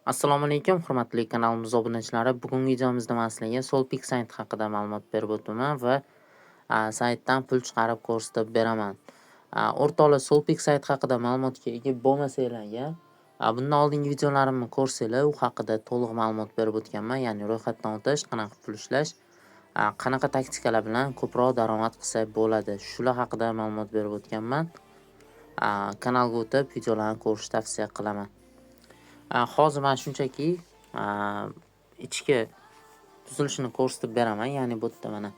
Assalomu alaykum, hurmatli kanalimiz obunachilari. Bugungi videomizda men sizlarga Solpik sayt haqida ma'lumot berib o'taman va saytdan pul chiqarib ko'rsatib beraman. O'rtoqlar, Solpik sayt haqida ma'lumotga ega bo'lmasanglarga, bundan oldingi videolarimni ko'rsanglar, u haqida to'liq ma'lumot berib o'tganman. Ya'ni ro'yxatdan o'tish, qanaqa pul ishlash, qanaqa taktikalar bilan ko'proq daromad qilsa bo'ladi. Shular haqida ma'lumot berib o'tganman. Kanalga o'tib videolarni ko'rishni tavsiya qilaman. Hozir men shunchaki ichki tuzilishini ko'rsatib beraman. Ya'ni bu yerda mana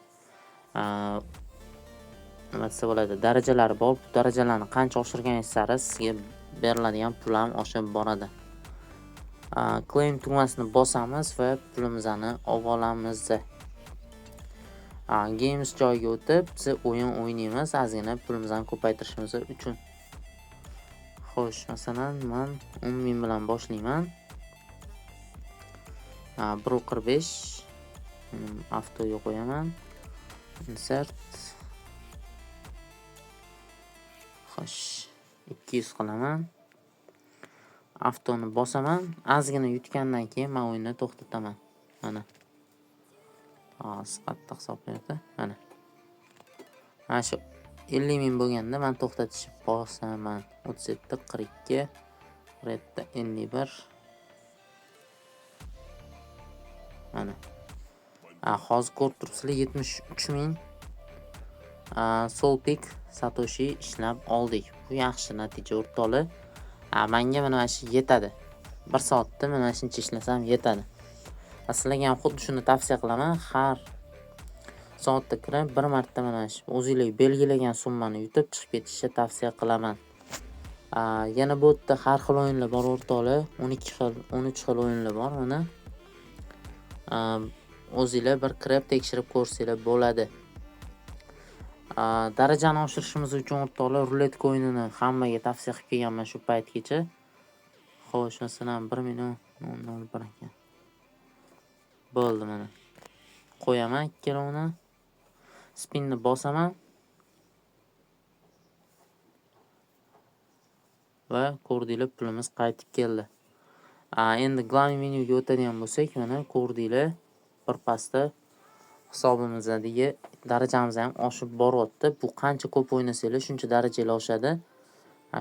nima desa bo'ladi, darajalari bor. Bu darajalarni qancha oshirganingiz sari sizga beriladigan pul ham oshib boradi. Claim tugmasini bosamiz va pulimizni olib olamiz. Games joyiga o'tib, biz o'yin o'ynaymiz, ozgina pulimizni ko'paytirishimiz uchun. Xo'sh, masalan, men 10.000 bilan boshlayman. 1.45 avtoga qo'yaman. Insert. Xo'sh, 200 qilaman. Avtoni bosaman. Ozgina yutgandan keyin men o'yinni to'xtataman. Mana. Qattiq hisoblayapti. Mana. Mana shu 50.000 bo'lganda men to'xtatishni bosaman. 37, 42, 47, 51. Mana. Hozir ko'rib turibsizlar, 73.000 Solpik Satoshi ishlab oldik. Bu yaxshi natija o'rtoqlar. Menga mana shu yetadi. 1 soatda mana shuncha ishlasam yetadi. Sizlarga ham xuddi shuni tavsiya qilaman. Har soatda kirib bir marta mana shu o'zingizlar belgilagan summani yutib chiqib ketishni tavsiya qilaman. Yana bu yerda har xil o'yinlar bor o'rtoqlar. 12 xil, 13 xil o'yinlar bor mana. O'zingizlar bir kirib tekshirib ko'rsanglar bo'ladi. Darajani oshirishimiz uchun o'rtoqlar ruletka o'yinini hammaga tavsiya qilib kelganman shu paytgacha. Xo'sh, masalan 1 minut 0.01 ekan. Bo'ldi mana. Qo'yaman ikkalovini. Spinni bosaman. Va ko'rdinglar, pulimiz qaytib keldi. Endi Glami menyuga o'tadigan bo'lsak, mana ko'rdinglar, bir pastda hisobimizdagi darajamiz ham oshib boryapti. Bu qancha ko'p o'ynasanglar, shuncha darajalar oshadi.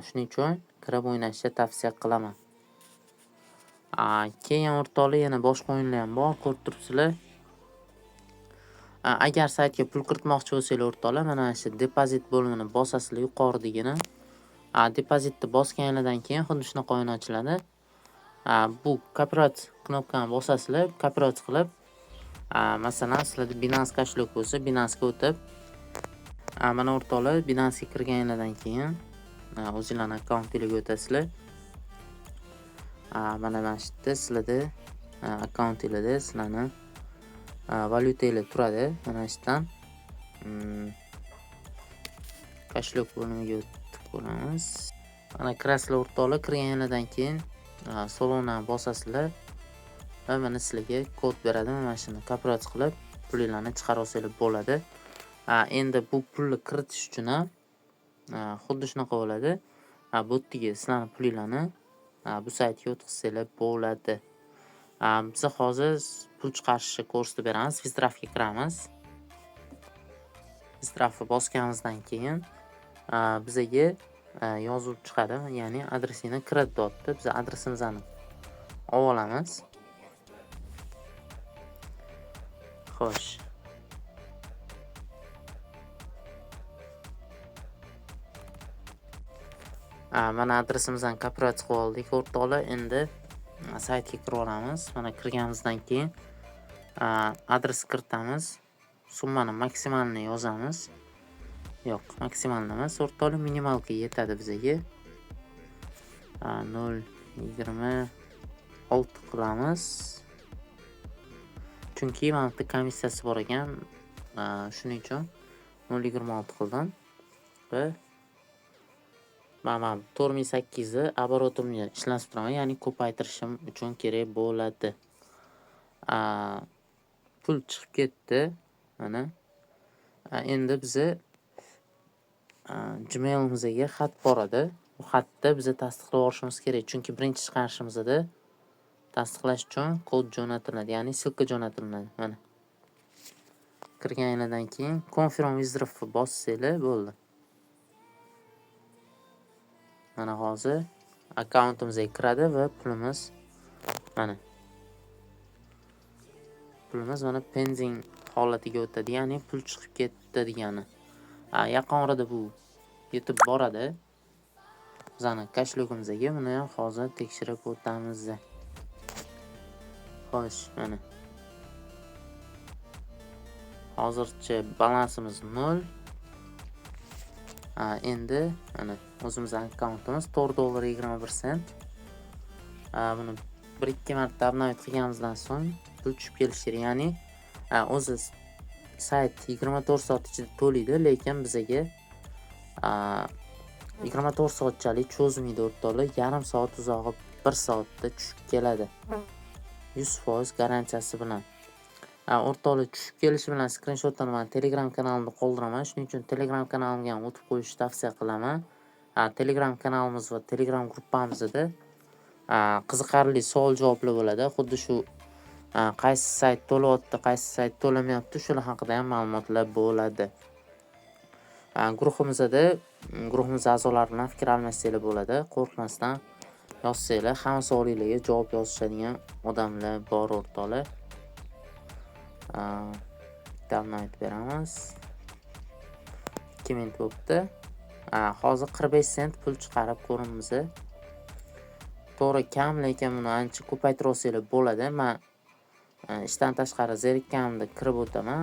Shuning uchun kirib o'ynashni tavsiya qilaman. Keyin o'rtoqlar yana boshqa o'yinlar ham bor, ko'rib turibsizlar. Agar saytga pul kiritmoqchi bo'lsanglar o'rtoqlar, mana shu depozit bo'limini bosasizlar yuqoridagina. Depozitni bosganingizdan keyin xuddi shunaqa o'yin ochiladi. Bu Copyright knopkani bosasizlar, copyright qilib, masalan, sizlarda Binance kashlik bo'lsa, Binance'ga o'tib, mana o'rtoqlar, Binance'ga kirganingizdan keyin o'zingizlarning akkauntingizga o'tasizlar. Mana shu yerda sizlarda akkauntingizda sizlarning valyutangiz turadi. Mana shu yerdan kashlik bo'limiga o'tib ko'ramiz. Mana kirasizlar o'rtoqlar, kirganingizdan keyin Solona bosasizlar va mana sizlarga kod beradi. Mana shuni copyright qilib pulinglarni chiqarib olsanglar bo'ladi. Endi bu pulni kiritish uchun ham xuddi shunaqa bo'ladi. Bu yerga sizlarning pulinglarni bu saytga o'tkazsanglar bo'ladi. Biz hozir pul chiqarishni ko'rsatib beramiz. Withdraftga kiramiz. Withdraftni bosganimizdan keyin bizga yozuv chiqadi, ya'ni adresini kirit deyapti. Biz adresimizni olib olamiz. Xo'sh. Mana adresimizni copyright qilib oldik o'rtoqlar. Endi saytga kirib olamiz. Mana kirganimizdan keyin adres kiritamiz. Summani maksimalini yozamiz. Yo'q, maksimalni emas, o'rtoqlar, minimalga yetadi bizga. 0.26 qilamiz. Chunki mana bu komissiyasi bor ekan, shuning uchun 0.26 qildim. Va mana 4800 ni oborotimni ishlatib turaman, ya'ni ko'paytirishim uchun kerak bo'ladi. Pul chiqib ketdi. Mana. Endi biza Gmail'imizga xat boradi. Bu xatda biza tasdiqlab olishimiz kerak, chunki birinchi chiqarishimizda tasdiqlash uchun kod jo'natiladi, ya'ni silka jo'natiladi. Mana. Kirganingizdan keyin confirm withdraw bossanglar bo'ldi. Mana hozir akkauntimizga kiradi va pulimiz mana. Pulimiz mana pending holatiga o'tadi, ya'ni pul chiqib ketdi degani. Yaqin orada bu yetib boradi. Bizani kashlogimizga buni ham hozir tekshirib o'tamiz. Xo'sh, mana. Hozircha balansimiz 0. Endi mana o'zimizning akkauntimiz $4.21. Buni 1-2 marta update qilganimizdan so'ng pul tushib kelishi kerak. Ya'ni o'zi sayt 24 soat ichida to'laydi, lekin bizaga 24 soatchalik cho'zmaydi o'rtoqlar. Yarim soat uzog'i 1 soatda tushib keladi. 100% garantiyasi bilan. O'rtoqlar tushib kelishi bilan skrinshotini men Telegram kanalimda qoldiraman. Shuning uchun Telegram kanalimga ham o'tib qo'yishni tavsiya qilaman. Telegram kanalimiz va Telegram gruppamizda qiziqarli savol-javoblar bo'ladi. Xuddi shu qaysi sayt to'layapti, qaysi sayt to'lamayapti, shular haqida ham ma'lumotlar bo'ladi. Guruhimiz a'zolari bilan fikr almashsanglar bo'ladi. Qo'rqmasdan yozsanglar, hamma savolingizga javob yozishadigan odamlar bor o'rtoqlar. Download beramiz. 2 minut bo'libdi. Hozir 45 sent pul chiqarib ko'ramiz. To'g'ri kam, lekin buni ancha ko'paytirsangiz bo'ladi. Men ishdan tashqari zerikkanimda kirib o'taman.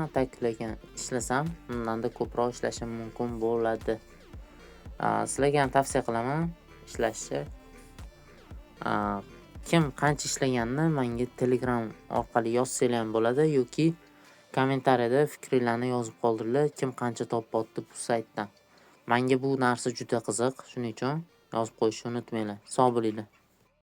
Lekin ishlasam, bundanda ko'proq ishlashim mumkin bo'ladi. Sizlarga ham tavsiya qilaman ishlashni. Kim qancha ishlaganini menga Telegram orqali yozsanglar ham bo'ladi yoki kommentariyada fikringizni yozib qoldiringlar. Kim qancha topyapti bu saytdan. Menga bu narsa juda qiziq, shuning uchun yozib qo'yishni unutmanglar. Sog' bo'linglar.